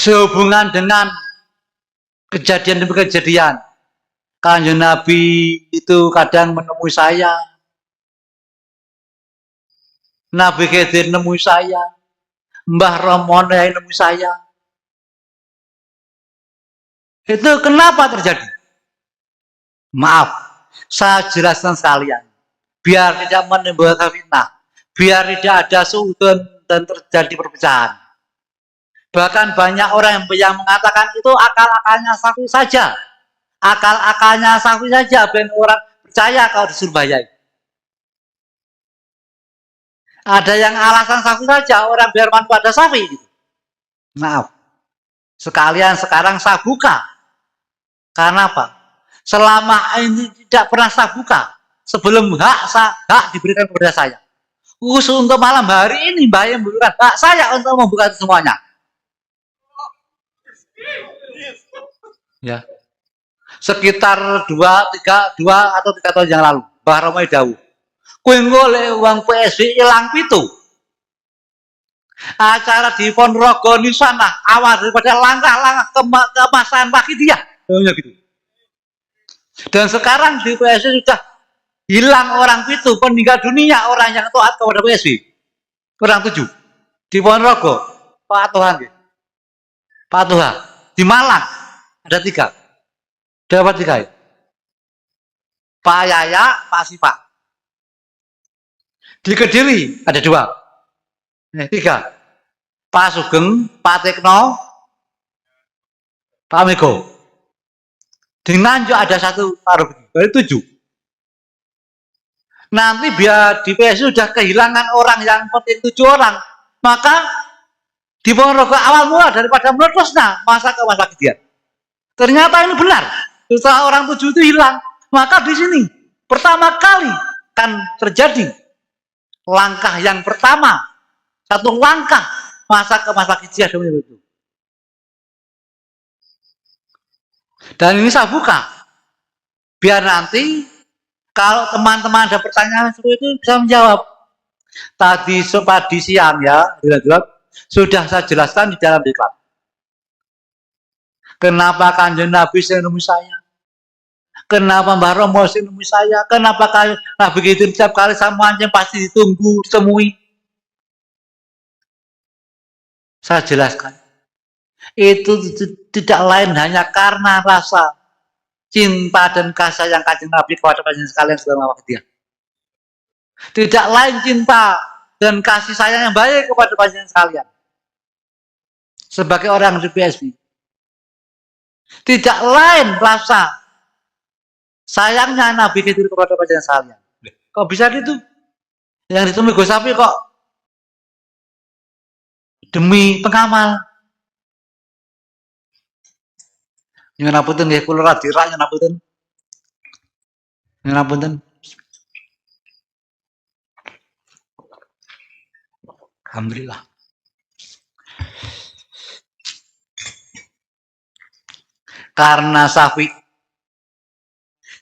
sehubungan dengan kejadian demi kejadian. Kanjeng Nabi itu kadang menemui saya, Nabi Khidir nemui saya, Mbah Romono yang nemui saya. Itu kenapa terjadi? Maaf, saya jelaskan sekalian, biar tidak menimbulkan fitnah, biar tidak ada suudon dan terjadi perpecahan. Bahkan banyak orang yang mengatakan itu akal-akalnya sapi saja. Akal-akalnya sapi saja, ben orang percaya kalau disuruh bayar. Ada yang alasan sapi saja, orang biar manfaat pada sapi. Gitu. Maaf, sekalian sekarang saya buka. Karena apa? Selama ini tidak pernah saya buka. Sebelum hak diberikan kepada saya. Khusus untuk malam hari ini, Mbak yang memberikan hak saya untuk membuka itu semuanya. Ya. Sekitar 2 atau 3 tahun yang lalu, Mbah Romai dawuh, kowe golek uang PSB ilang pitu. Acara di Ponorogo di sana awal daripada langkah-langkah kemasan pagi dia. Gitu. Dan sekarang di PSB sudah hilang orang pitu, meninggal dunia orang yang taat kepada PSB. Orang 7. Di Ponorogo, Pak Tuhan. Pak Tuhan. Di Malang ada 3. Dapat 3 ya? Pak Yaya, Pak Sipa. Di Kediri ada 2. 3. Pak Sugeng, Pak Tekno, Pak Mego. Di Nganjuk ada 1 taruh dari 7. Nanti biar di PSU sudah kehilangan orang yang penting 7 orang, maka di Ponorogo awal mula daripada meletusnya masa ke masa kejadian. Ternyata ini benar. Setelah orang 7 itu hilang, maka di sini pertama kali kan terjadi langkah yang pertama, 1 langkah masa ke masa kejadian itu. Dan ini saya buka, biar nanti kalau teman-teman ada pertanyaan seperti itu bisa menjawab. Tadi siang ya, sudah saya jelaskan di dalam diklat. Kenapa Kanjeng Nabi menemui saya? Kenapa Mbah Romo menemui saya? Kenapa Nabi Khidir setiap kali saya mancing pasti ditunggu, ditemui? Saya jelaskan. Itu tidak lain hanya karena rasa cinta dan kasih yang Kanjeng Nabi kepada panjenengan sekalian selama waktu dia. Tidak lain cinta dan kasih sayang yang baik kepada panjenengan sekalian. Sebagai orang di PSB. Tidak lain rasa sayangnya Nabi Khidir kepada panjenengan sekalian. Kok bisa gitu? Yang ditemui Gus Sapi kok demi pengamal. Nyuwun ngapunten nggih kula ra dirak nyuwun ngapunten. Nyuwun ngapunten. Alhamdulillah. Karena Safi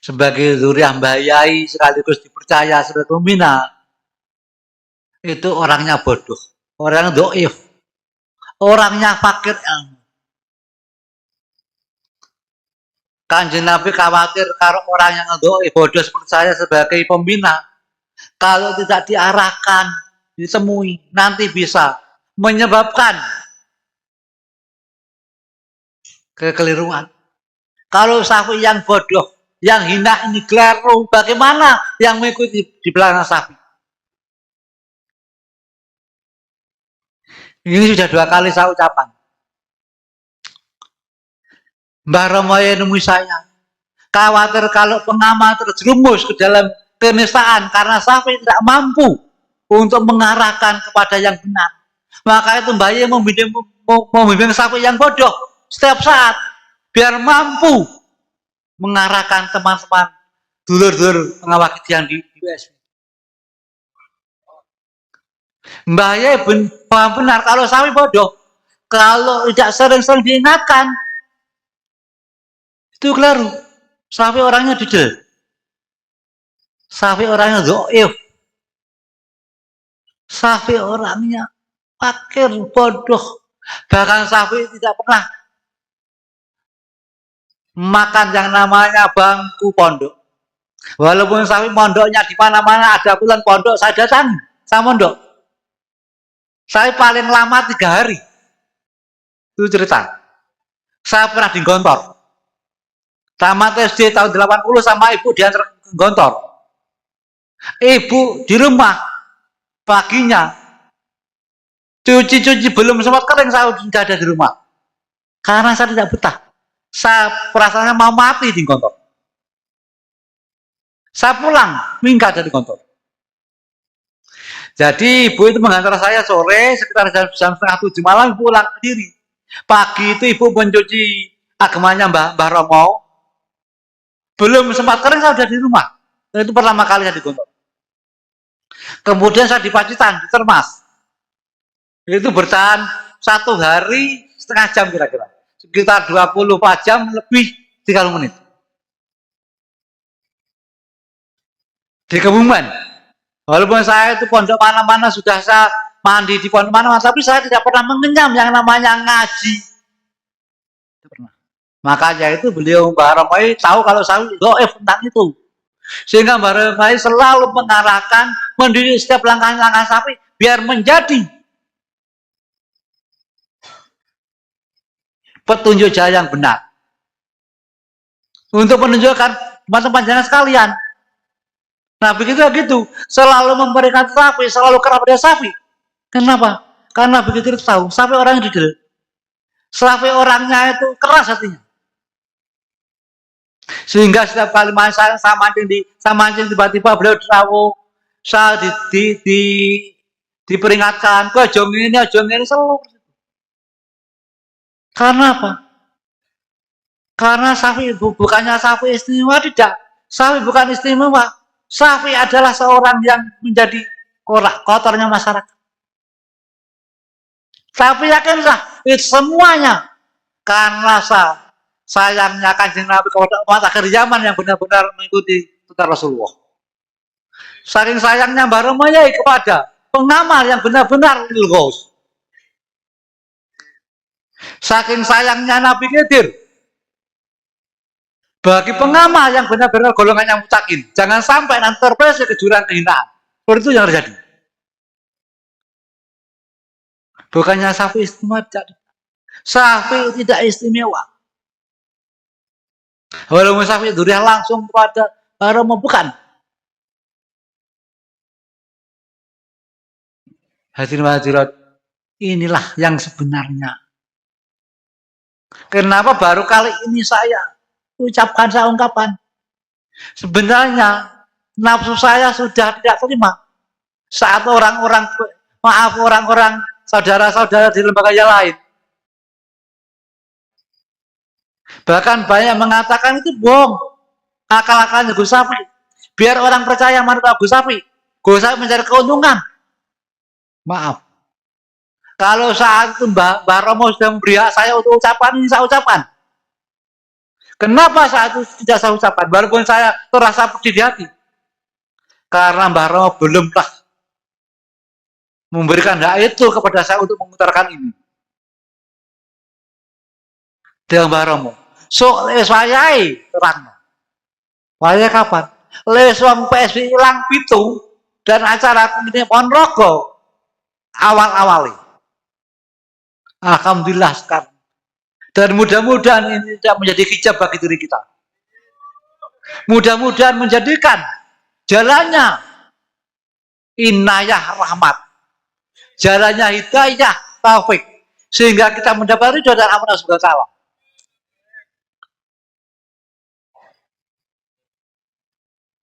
sebagai zuriat Mbah Yai sekaligus dipercaya sebagai pembina, itu orangnya bodoh, orangnya dhaif, orangnya fakir ilmu. Kanjeng Nabi khawatir kalau orang yang dhaif, bodoh seperti saya sebagai pembina, kalau tidak diarahkan, ditemui, nanti bisa menyebabkan kekeliruan. Kalau Safi yang bodoh, yang hina ini keliru, bagaimana yang mengikuti di belakang Safi? Ini sudah 2 kali saya ucapan. Mbah Romo nemui saya, khawatir kalau pengamal terjerumus ke dalam kenistaan karena Safi tidak mampu untuk mengarahkan kepada yang benar. Maka itu Mbah Yai membimbing Safi yang bodoh setiap saat, biar mampu mengarahkan teman-teman dulur-dulur pengawal kejadian di USB. Mbah Yai benar kalau Safi bodoh, kalau tidak sering-sering diingatkan, itu keliru. Safi orangnya didel. Safi orangnya dhaif. Safi orangnya fakir, bodoh. Bahkan Syafi'i tidak pernah makan yang namanya bangku pondok. Walaupun Syafi'i mondoknya di mana-mana, ada bulan pondok, saya datang, saya mondok. Saya paling lama 3 hari. Itu cerita. Saya pernah di Gontor. Tamat SD tahun 80 sama ibu diantar ke Gontor. Ibu di rumah paginya cuci-cuci belum sempat kering, saya sudah ada di rumah. Karena saya tidak betah. Saya perasaannya mau mati di Gontor. Saya pulang minggat dari Gontor. Jadi ibu itu mengantar saya sore sekitar jam 6:30 malam, pulang sendiri. Pagi itu ibu mencuci agamanya Mbah Romo. Belum sempat kering saya sudah di rumah. Itu pertama kali saya di Gontor. Kemudian saya di Pacitan, di Termas. Itu bertahan 1 hari setengah jam kira-kira. Sekitar 24 jam lebih 30 menit. Di Kebumen. Walaupun saya itu pondok mana-mana, sudah saya mandi di pondok mana-mana, tapi saya tidak pernah mengenyam yang namanya ngaji. Tidak pernah. Makanya itu beliau Mbah Romai tahu kalau saya doif tentang itu. Sehingga Mbah Romai selalu mengarahkan, mendidik setiap langkah-langkah Syafi'i biar menjadi petunjuk jalan yang benar. Untuk menunjukkan teman-teman jangan sekalian. Nah begitu, selalu memberikan Syafi'i, selalu kerap pada Syafi'i. Kenapa? Karena begitu tahu Syafi'i orangnya didel. Syafi'i orangnya itu keras hatinya. Sehingga setiap kali saya mancing tiba-tiba beliau ditahu, saya diperingatkan, kok jong ini selalu. Karena apa? Karena Syafi'i bukannya Syafi'i istimewa, tidak. Syafi'i bukan istimewa. Syafi'i adalah seorang yang menjadi kotornya masyarakat. Tapi yakinlah itu semuanya karena sayangnya Kanjeng Nabi kepada umat akhir zaman yang benar-benar mengikuti tuntunan Rasulullah. Saking sayangnya Mbah Romai kepada pengamal yang benar-benar ilghaus. Saking sayangnya Nabi Khidir bagi pengamal yang benar-benar golongannya mutakin. Jangan sampai nanti terpeleset ke jurang kehinaan. Seperti itu yang terjadi. Bukannya Syafi'i istimewa, Syafi'i tidak istimewa. Walaupun Syafi'i durian langsung kepada Romo, bukan. Hadirin hadirat, inilah yang sebenarnya. Kenapa baru kali ini saya ungkapkan? Sebenarnya nafsu saya sudah tidak terima saat orang-orang saudara-saudara di lembaga yang lain. Bahkan banyak mengatakan itu bohong, akal-akalnya Gus Syafi'i. Biar orang percaya manut Gus Syafi'i. Gus Syafi'i mencari keuntungan. Maaf. Kalau saat itu Mbah Romo sudah memberi hak saya untuk ucapan ini, saya ucapkan. Kenapa saat itu tidak saya ucapkan? Walaupun saya terasa pedih di hati. Karena Mbah Romo belumlah memberikan hak itu kepada saya untuk memutarkan ini. Dengan Mbah Romo. So, wayai terang. Wayai kapan? Wong PSBI hilang pitu dan acara ini Ponorogo awal-awali. Alhamdulillah sekarang. Dan mudah-mudahan ini tidak menjadi hijab bagi diri kita. Mudah-mudahan menjadikan jalannya inayah rahmat, jalannya hidayah taufik, sehingga kita mendapat ridho dan amanah Subhanahu wa taala.